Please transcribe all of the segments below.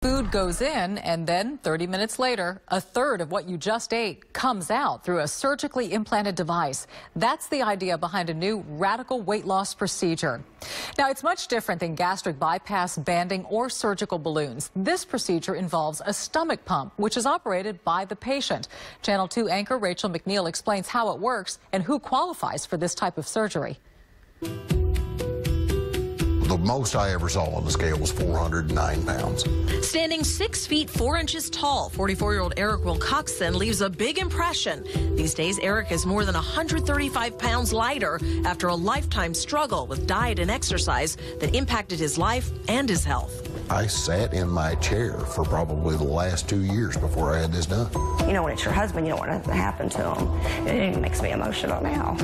Food goes in, and then 30 minutes later, a third of what you just ate comes out through a surgically implanted device. That's the idea behind a new radical weight loss procedure. Now, it's much different than gastric bypass, banding, or surgical balloons. This procedure involves a stomach pump, which is operated by the patient. Channel 2 anchor Rachel McNeil explains how it works and who qualifies for this type of surgery. The most I ever saw on the scale was 409 pounds. Standing 6 feet 4 inches tall, 44-year-old Eric Wilcoxon leaves a big impression. These days, Eric is more than 135 pounds lighter after a lifetime struggle with diet and exercise that impacted his life and his health. I sat in my chair for probably the last 2 years before I had this done. You know, when it's your husband, you don't want nothing to happen to him. It even makes me emotional now.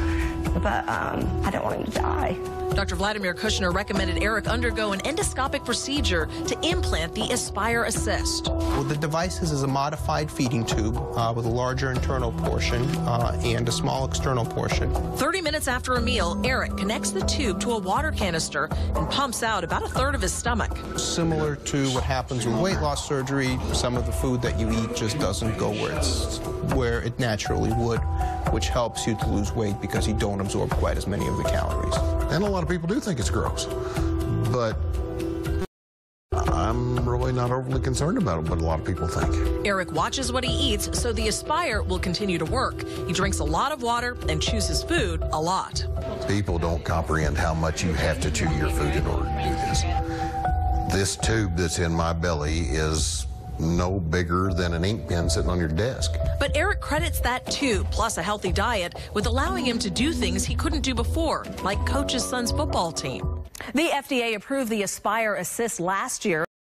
But I don't want him to die. Dr. Vladimir Kushner recommended Eric undergo an endoscopic procedure to implant the AspireAssist. Well, the device is a modified feeding tube with a larger internal portion and a small external portion. 30 minutes after a meal, Eric connects the tube to a water canister and pumps out about a third of his stomach. Similar to what happens with weight loss surgery, some of the food that you eat just doesn't go where it naturally would, which helps you to lose weight because you don't absorb quite as many of the calories. And a lot of people do think it's gross, but I'm really not overly concerned about it, but a lot of people think. Eric watches what he eats, so the Aspire will continue to work. He drinks a lot of water and chews his food a lot. People don't comprehend how much you have to chew your food in order to do this. This tube that's in my belly is no bigger than an ink pen sitting on your desk. But Eric credits that tube, plus a healthy diet, with allowing him to do things he couldn't do before, like coach his son's football team. The FDA approved the AspireAssist last year.